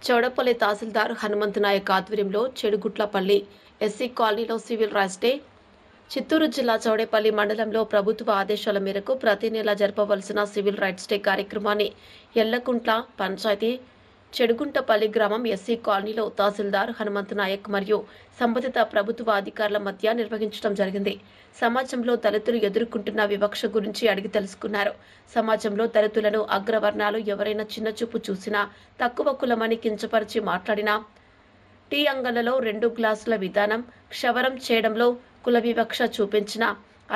చౌడపల్లి తహసీల్దార్ హనుమంతు నాయక్ ఆధ్వర్యంలో చెడుగుట్లపల్లి ఎస్సీ కాలనీలో civil rights day. Chittoor జిల్లా చౌడేపల్లి మండలంలో ప్రభుత్వ ఆదేశాల మేరకు ప్రతి నెల జరపవలసిన సివిల్ రైట్స్ డే కార్యక్రమాన్ని ఎల్లకుంట్ల పంచాయతీ చెడుగుంటపల్లి గ్రామం ఎస్సీ కాలనీలో తహసీల్దార్ హనుమంతు నాయక్ మరియు సంబంధిత ప్రభుత్వ అధికారుల మధ్య నిర్వహించడం జరిగింది. సమాజంలో దళితులు ఎదుర్కొంటున్న వివక్ష గురించి అడిగి తెలుసుకున్నారు. సమాజంలో దళితులను అగ్రవర్ణాలు ఎవరైనా చిన్నచూపు చూసినా, తక్కువ కులమని కించపరిచి మాట్లాడినా, టీ అంగళ్లలో 2 గ్లాసుల విధానం క్షవరం చేయడంలో కుల వివక్ష చూపించిన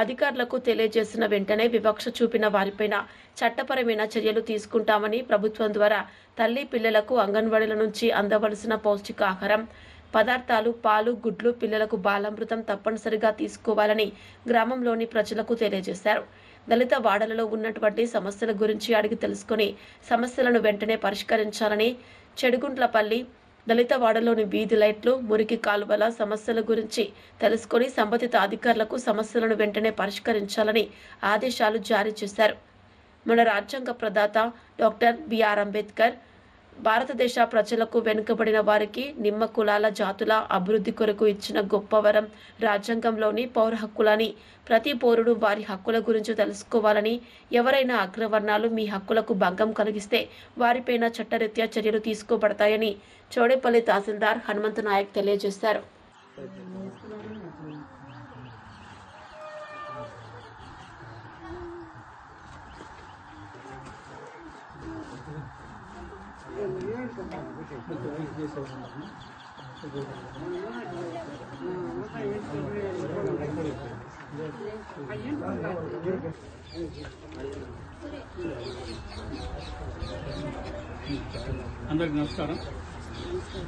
అధికారులకు తెలియజేసిన వెంటనే వివక్ష చూపిన వారిపైన చట్టపరమైన చర్యలు తీసుకుంటామని, ప్రభుత్వం ద్వారా తల్లి పిల్లలకు అంగన్వాడీల నుంచి అందవలసిన పౌష్టికాహారం పదార్థాలు, పాలు, గుడ్లు, పిల్లలకు బాలామృతం తప్పనిసరిగా తీసుకోవాలని గ్రామంలోని ప్రజలకు తెలియజేశారు. దళిత వాడలలో ఉన్నటువంటి సమస్యల గురించి అడిగి తెలుసుకుని సమస్యలను వెంటనే పరిష్కరించాలని, చెడుగుంట్లపల్లి దళిత వాడలోని వీధి లైట్లు, మురికి కాలువల సమస్యల గురించి తెలుసుకుని సంబంధిత అధికారులకు సమస్యలను వెంటనే పరిష్కరించాలని ఆదేశాలు జారీ చేశారు. మన రాజ్యాంగ ప్రదాత డాక్టర్ బిఆర్ అంబేద్కర్ భారతదేశ ప్రజలకు వెనుకబడిన వారికి నిమ్మ కులాల జాతుల అభివృద్ధి కొరకు ఇచ్చిన గొప్ప వరం రాజ్యాంగంలోని పౌర హక్కులని, ప్రతి పౌరుడు వారి హక్కుల గురించి తెలుసుకోవాలని, ఎవరైనా అగ్రవర్ణాలు మీ హక్కులకు భంగం కలిగిస్తే వారిపైన చట్టరీత్యా చర్యలు తీసుకోబడతాయని చౌడేపల్లి తహసీల్దార్ హనుమంతు నాయక్ తెలియజేశారు. అందరికీ నమస్కారం.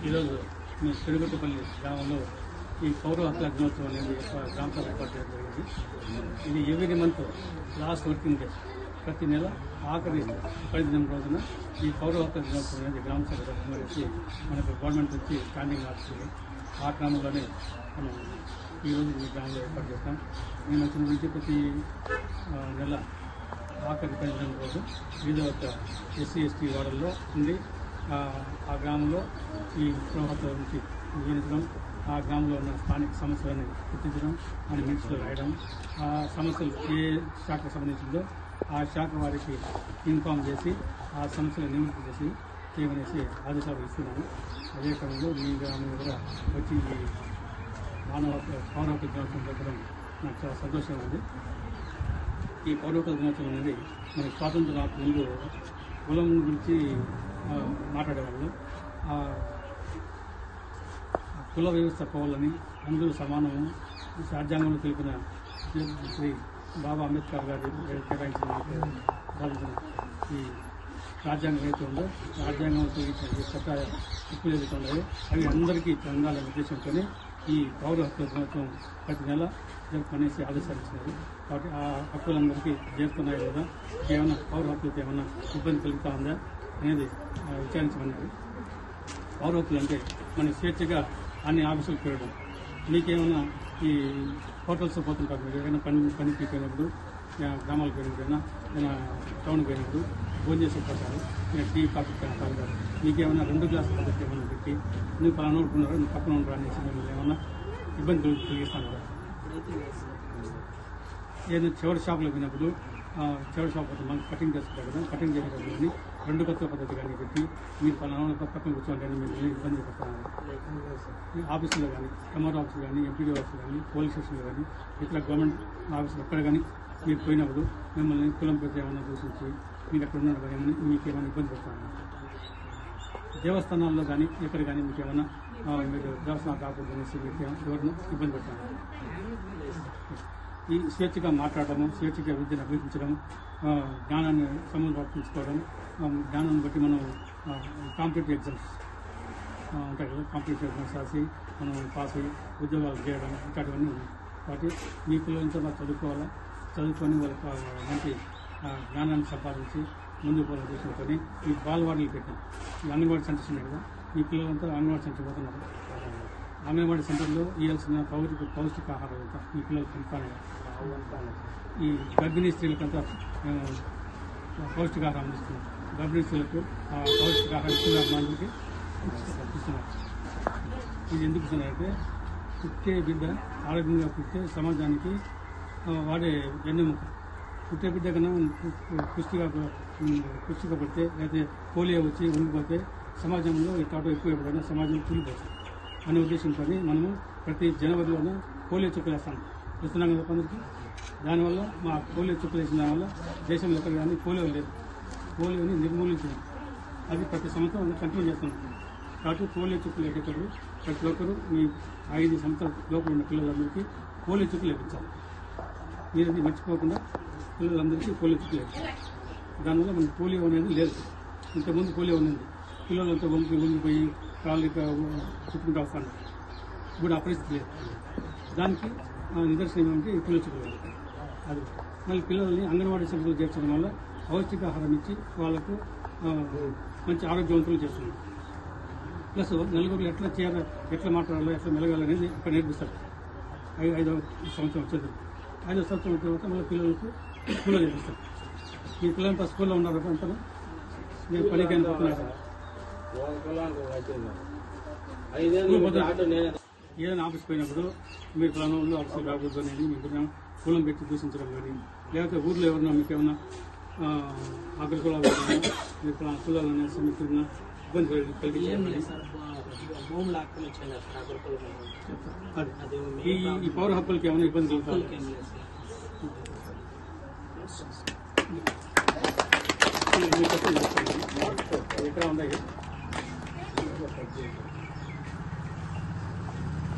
ఈరోజు మీ చెడుగుట్టపల్లి గ్రామంలో ఈ పౌర హక్కుల దినోత్సవం అనేది గ్రామ సభ ఏర్పాటు చేయడం జరిగింది. ఇది every month last working day, ప్రతి నెల ఆఖరి 10 దినం రోజున ఈ పౌర హక్కుల దినోత్సవం అనేది గ్రామ సభ జరుపుకునేసి మనకు గవర్నమెంట్ నుంచి స్టాండింగ్ మార్చింది. ఆ క్రమంలోనే మనం ఈరోజు ఈ గ్రామంలో ఏర్పాటు చేస్తాం. నేను వచ్చిన నుంచి ప్రతి నెల ఆఖరి 10 దినం రోజు వివిధ ఎస్సీ ఎస్టీ వార్డుల్లో ఉండి ఆ గ్రామంలో ఈ ప్రభుత్వం నుంచి వివరించడం, ఆ గ్రామంలో ఉన్న స్థానిక సమస్యలను గుర్తించడం, మన మినిట్స్లో రాయడం, ఆ సమస్యలు ఏ శాఖకు సంబంధించిందో ఆ శాఖ వారికి ఇన్ఫామ్ చేసి ఆ సమస్యలు నివృత్తి చేసి చేయమనేసి ఆదేశాలు ఇస్తున్నాను. అదే క్రమంలో మీ గ్రామం కూడా వచ్చి ఈ పౌర హక్కుల దినోత్సవం జరపడం నాకు చాలా సంతోషంగా ఉంది. ఈ పౌర హక్కుల దినోత్సవం అనేది మనకి స్వాతంత్రం రాక ముందు కులం గురించి మాట్లాడేవాళ్ళు. కుల వ్యవస్థ పోవాలని, అందరూ సమానము రాజ్యాంగంలో తెలిపిన శ్రీ బాబా అంబేద్కర్ గారి కేటాయించిన ఈ రాజ్యాంగం ఏదైతే ఉందో, రాజ్యాంగంలో తెలిపించిన చట్ట హక్కులు ఏదైతే ఉన్నాయో అవి అందరికీ పొందాలనే ఉద్దేశంతో ఈ పౌర హక్కుల దినోత్సవం ప్రతి నెల జరుపుకునేసి ఆదేశాలు ఇచ్చినారు. కాబట్టి ఆ హక్కులందరికీ చేరుతున్నాయి లేదా, ఏమైనా పౌర హక్కులకి ఏమైనా ఇబ్బంది కలుగుతూ ఉందా అనేది విచారించమన్నారు. పౌర హక్కులు అంటే మనం స్వేచ్ఛగా అన్ని ఆఫీసులకు తిరగడం, మీకేమైనా ఈ హోటల్స్ పోతుంటారు, మీరు ఏదైనా పనికి పోయినప్పుడు, గ్రామాలకు పోయినప్పుడైనా ఏదైనా టౌన్కి పోయినప్పుడు భోజనం చేసి పోతారు, టీ కాఫీ తాగుతారు, మీకేమైనా 2 గ్లాసుల పద్ధతి ఏమైనా పెట్టి నువ్వు పలానా నోడుకున్నారో నువ్వు పక్కన ఉండరు అనేసి మిమ్మల్ని ఏమన్నా ఇబ్బంది కలిగిస్తాను కదా. ఏదైనా చివరి షాపులో పోయినప్పుడు చివరి షాప్ మనకు కటింగ్ చేసుకుంటారు కదా, కటింగ్ చేసేటప్పుడు 2 కొత్త పద్ధతి కానీ పెట్టి మీరు పలానా పక్కన కూర్చోండి అని మీరు ఇబ్బంది పడుతున్నారు. ఆఫీసులో కానీ, ఎంఆర్ఓ ఆఫీసులు కానీ, ఎంపీడీ ఆఫీసులు కానీ, పోలీస్ స్టేషన్లో కానీ, ఇతర గవర్నమెంట్ ఆఫీసులు ఎక్కడ కానీ మీరు పోయినప్పుడు మిమ్మల్ని కులం పెట్టి ఏమైనా దూషించి మీరు ఎక్కడ ఉన్నారు కానీ మీకు ఏమైనా ఇబ్బంది పడుతున్నారు. దేవస్థానాల్లో కానీ ఎక్కడ కానీ మీకు ఏమైనా మీరు దేవస్థానం కాకూడదు అనేసి మీకు ఎవరినో ఇబ్బంది పడుతున్నారు. ఈ స్వేచ్ఛగా మాట్లాడటము, స్వేచ్ఛగా విద్యను అభ్యసించడం, జ్ఞానాన్ని సముపార్జించుకోవడం, జ్ఞానాన్ని బట్టి మనం కాంపిటేటివ్ ఎగ్జామ్స్ ఉంటాయి కదా, కాంపిటేటివ్ ఎగ్జామ్స్ రాసి మనం పాస్ అయ్యి ఉద్యోగాలు చేయడం ఇట్లాంటివన్నీ ఉన్నాయి. కాబట్టి మీ పిల్లలంతా బాగా చదువుకోవాలా, చదువుకొని వాళ్ళకి మంచి జ్ఞానాన్ని సంపాదించి ముందుకు పోవాలని ఉద్దేశంతో ఈ బాలవాడీలు పెట్టాం. ఈ అంగన్వాడీ సెంటర్స్ ఉన్నాయి కదా, మీ పిల్లలంతా అంగన్వాడీ సెంటర్ పోతున్నారు. అంగన్వాడీ సెంటర్లో ఇవ్వాల్సిన పౌష్టికాహారం అంతా మీ పిల్లలు పెంచుతాను. ఈ గర్భిణీ స్త్రీలకంతా పౌష్టికాహారం అందిస్తున్నాం. గర్భిణీ స్త్రీలకు పౌష్టికాహారం ఇస్తున్నారు. మందికి ఇస్తున్నారు. ఇది ఎందుకు ఇస్తున్నారంటే పుట్టే బిడ్డ ఆరోగ్యంగా పుట్టే సమాజానికి వాడే వెన్నెముక. పుట్టే బిడ్డ కన్నా పుష్టిగా పుడితే లేకపోతే పోలియో వచ్చి ఉండిపోతే సమాజంలో ఈ టాటో ఎక్కువ ఎప్పుడైనా సమాజం కూలిపోతుంది అనే ఉద్దేశంతో మనము ప్రతి జనవరిలోనే పోలియో చుక్కలు వేస్తాం. వస్తున్నాం కదా కొందరికి. దానివల్ల మా పోలియో చుక్కలు వేసిన దానివల్ల దేశంలో ఎక్కడ కానీ పోలియో లేదు. పోలియోని నిర్మూలించింది. అది ప్రతి సంవత్సరం కంటిన్యూ చేస్తున్నాం. కాబట్టి పోలియో చుక్కలు వేసేటప్పుడు ప్రతి ఒక్కరూ మీ 5 సంవత్సరాల లోపల ఉన్న పిల్లలందరికీ పోలియో చుక్కలు వేయించాలి. మీరు అది మర్చిపోకుండా పిల్లలందరికీ పోలియో చుక్కలు వేయించాలి. దానివల్ల మనకి పోలియో అనేది లేదు. ఇంతకుముందు పోలియో ఉన్నది. పిల్లలంతా వంగిపోయి కాళ్ళు చుట్టుకుంటూ వస్తాను. ఇప్పుడు ఆ పరిస్థితి లేదు. దానికి నిదర్శనం ఏమంటే ఈ పోలియో చుక్కలు వేయాలి. అది మళ్ళీ పిల్లల్ని అంగన్వాడీ సెంటర్లు చేర్చడం వల్ల పౌష్టికాహారం ఇచ్చి వాళ్ళకు మంచి ఆరోగ్యవంతులు చేస్తున్నారు. ప్లస్ నలుగురు ఎట్లా మాట్లాడాలో ఎట్లా మెలగాలనేది ఇక్కడ నేర్పిస్తారు. 5వ సంవత్సరం వచ్చేది. 5వ సంవత్సరం తర్వాత మళ్ళీ పిల్లలకు స్కూల్లో చేపిస్తారు. మీ పిల్లలంతా స్కూల్లో ఉన్నారు అంతా నేను పనికైనా పోతున్నారు. ఏదైనా ఆఫీస్ పోయినప్పుడు మీరు ప్లాన్లో ఆఫీస్కి రాకూడదు అనేది మీకు కులం పెట్టి దూషించడం కానీ, లేకపోతే ఊర్లో ఎవరన్నా మీకు ఏమన్నా ఆకలి కులాలు మీరు కులాలు అనేసి మీకు ఇబ్బంది కలిగించారు. ఈ పౌర హక్కులకి ఏమైనా ఇబ్బంది కలుగుతారు? ఎక్కడ ఉన్నాయి?